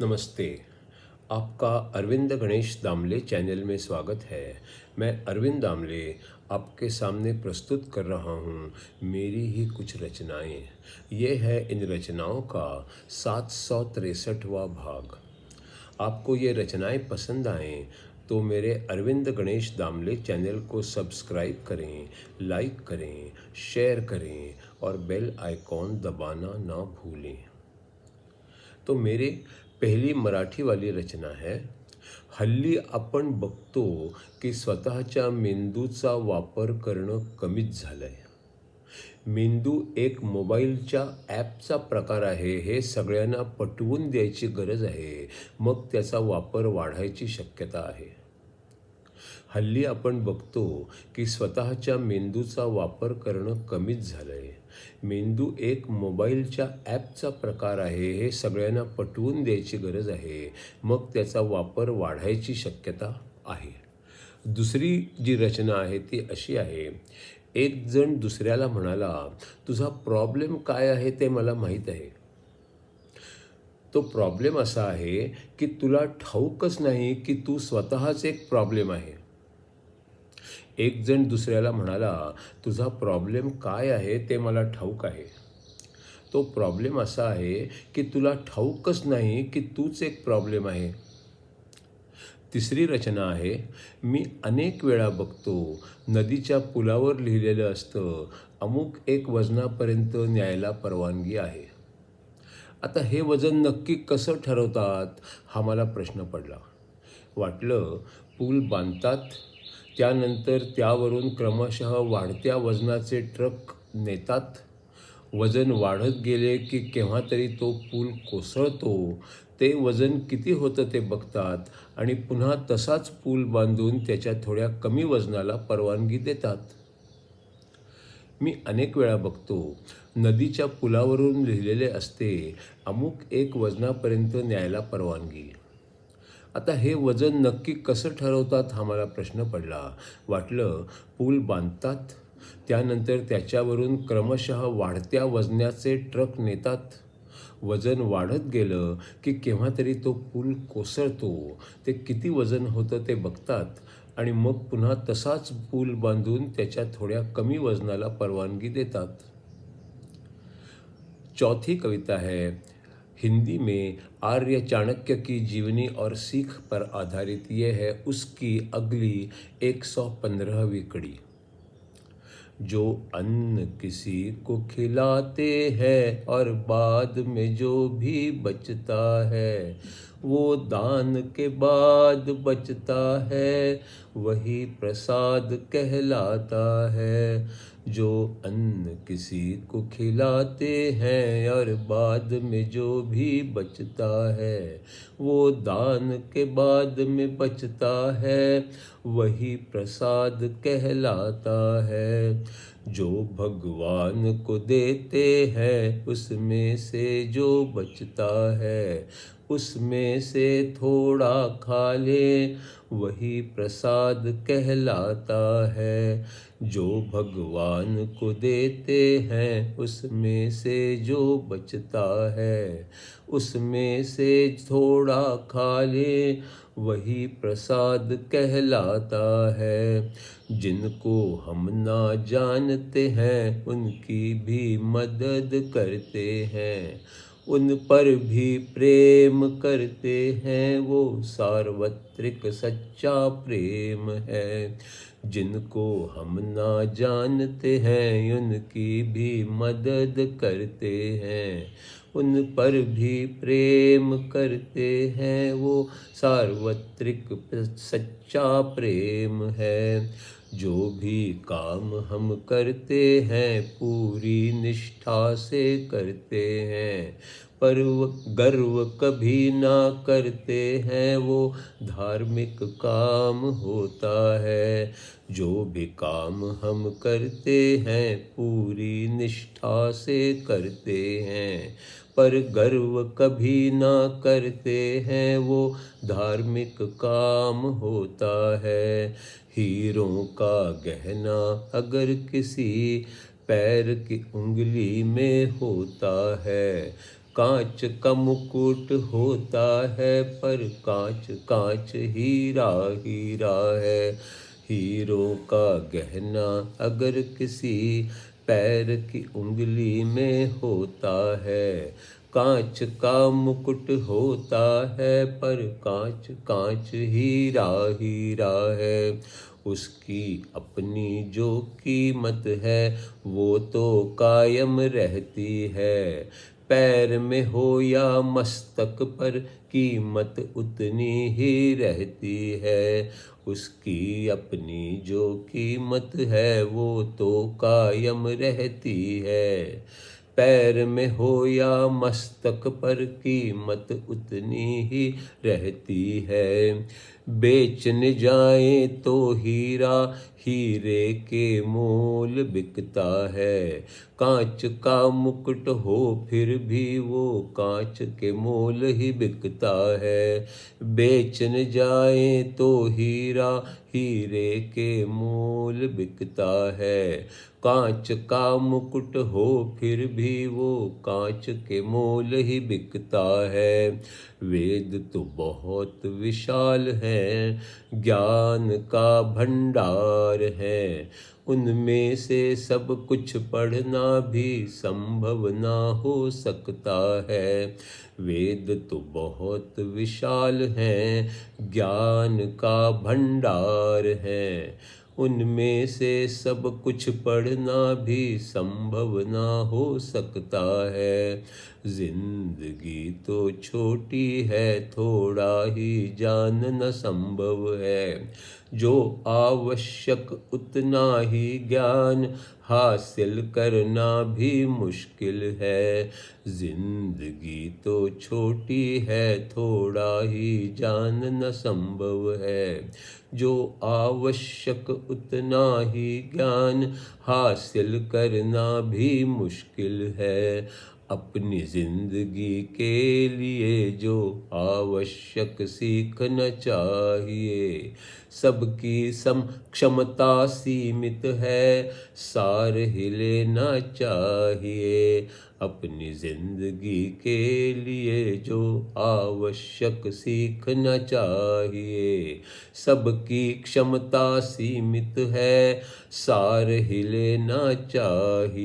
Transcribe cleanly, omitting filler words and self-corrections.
नमस्ते। आपका अरविंद गणेश दामले चैनल में स्वागत है। मैं अरविंद दामले आपके सामने प्रस्तुत कर रहा हूँ मेरी ही कुछ रचनाएं। ये है इन रचनाओं का 763वां भाग। आपको ये रचनाएं पसंद आएँ तो मेरे अरविंद गणेश दामले चैनल को सब्सक्राइब करें, लाइक करें, शेयर करें और बेल आइकॉन दबाना ना भूलें। तो मेरी पहिली मराठी वाली रचना है, हल्ली आपण बघतो की स्वतःच्या मेंदूचा वापर करणं कमीच झालंय. मेंदू एक मोबाईलच्या ॲपचा प्रकार आहे हे सगळ्यांना पटवून द्यायची गरज आहे, मग त्याचा वापर वाढायची शक्यता आहे. हल्ली आपण बघतो की स्वतःच्या मेंदूचा वापर करणं कमीच झालंय. मेंदू एक मोबाईलच्या ॲपचा प्रकार आहे हे सगळ्यांना पटवून द्यायची गरज आहे, मग त्याचा वापर वाढायची शक्यता आहे. दुसरी जी रचना आहे ती अशी आहे, एक जण दुसऱ्याला म्हणाला, तुझा प्रॉब्लेम काय आहे ते मला माहीत आहे. तो प्रॉब्लेम असा आहे की तुला ठाऊकच नाही की तू स्वतःच एक प्रॉब्लेम आहे. एक जण दुसऱ्याला म्हणाला, तुझा प्रॉब्लेम काय आहे ते मला ठाऊक आहे. तो प्रॉब्लेम असा आहे की तुला ठाऊकच नाही की तूच एक प्रॉब्लेम आहे. तिसरी रचना आहे, मी अनेक वेळा बघतो नदीच्या पुलावर लिहिलेलं असतं, अमुक एक वजनापर्यंत न्यायला परवानगी आहे. आता हे वजन नक्की कसं ठरवतात हा मला प्रश्न पडला. वाटलं पूल बांधतात, त्यानंतर त्यावरून क्रमशः वाढत्या वजनाचे ट्रक नेतात. वजन वाढत गेले की केव्हा तरी तो पूल कोसळतो. ते वजन किती होतं ते बघतात आणि पुन्हा तसाच पूल बांधून त्याच्या थोड्या कमी वजनाला परवानगी देतात. मी अनेक वेळा बघतो नदीच्या पुलावरून लिहिलेले असते, अमुक एक वजनापर्यंत न्यायला परवानगी. आता हे वजन नक्की कसं ठरवतात हा मला प्रश्न पडला. वाटलं पूल बांधतात, त्यानंतर त्याच्यावरून क्रमशः वाढत्या वजनाचे ट्रक नेतात. वजन वाढत गेलं की केव्हा तरी तो पूल कोसळतो. ते किती वजन होतं ते बघतात आणि मग पुन्हा तसाच पूल बांधून त्याच्या थोड्या कमी वजनाला परवानगी देतात. चौथी कविता है, हिंदी में आर्य चाणक्य की जीवनी और सीख पर आधारित। ये है उसकी अगली 115वीं कड़ी। जो अन्न किसी को खिलाते हैं और बाद में जो भी बचता है, वो दान के बाद बचता है, वही प्रसाद कहलाता है. जो अन्न किसी को खिलाते हैं और बाद में जो भी बचता है, वो दान के बाद में बचता है, वही प्रसाद कहलाता है. जो भगवान को देते हैं उसमें से जो बचता है, उसमें से थोड़ा खा ले, वही प्रसाद कहलाता है. जो भगवान को देते हैं उसमें से जो बचता है, उसमें से थोड़ा खा ले, वही प्रसाद कहलाता है. जिनको हम ना जानते हैं उनकी भी मदद करते हैं, उन पर भी प्रेम करते हैं, वो सार्वत्रिक सच्चा प्रेम है. जिनको हम ना जानते हैं उनकी भी मदद करते हैं, उन पर भी प्रेम करते हैं, वो सार्वत्रिक सच्चा प्रेम है. जो भी काम हम करते हैं पूरी निष्ठा से करते हैं, पर गर्व कभी ना करते हैं, वो धार्मिक काम होता है. जो भी काम हम करते हैं पूरी निष्ठा से करते हैं, पर गर्व कभी ना करते हैं, वो धार्मिक काम होता है. हीरों का गहना अगर किसी पैर की उंगली में होता है, कांच का मुकुट होता है पर कांच कांच हीरा हीरा है। हीरों का गहना अगर किसी पैर की उंगली में होता है, कांच का मुकुट होता है पर कांच कांच हीरा हीरा है। उसकी अपनी जो कीमत है वो तो कायम रहती है। पैर में हो या मस्तक पर कीमत उतनी ही रहती है। उसकी अपनी जो कीमत है वो तो कायम रहती है। पैर में हो या मस्तक पर कीमत उतनी ही रहती है। बेचने जाए तो हीरा हीरे के मोल बिकता है। कांच का मुकुट हो फिर भी वो कांच के मोल ही बिकता है। बेचने जाए तो हीरा हीरे के मोल बिकता है। कांच का मुकुट हो फिर भी वो कांच के मोल ही बिकता है। वेद तो बहुत विशाल है, ज्ञान का भंडार है। उनमें से सब कुछ पढ़ना भी संभव ना हो सकता है। वेद तो बहुत विशाल हैं, ज्ञान का भंडार है। उनमें से सब कुछ पढ़ना भी संभव ना हो सकता है। जिंदगी तो छोटी है, थोड़ा ही जानना संभव है। जो आवश्यक उतना ही ज्ञान हासिल करना भी मुश्किल है। जिंदगी तो छोटी है, थोड़ा ही जानना संभव है। जो आवश्यक उतना ही ज्ञान हासिल करना भी मुश्किल है। अपनी जिंदगी के लिए जो आवश्यक सीखना चाहिए। सबकी क्षमता सीमित है, सार ही लेना चाहिए। अपनी जिंदगी के लिए जो आवश्यक सीखना चाहिए। सबकी क्षमता सीमित है, सार ही लेना चाहिए।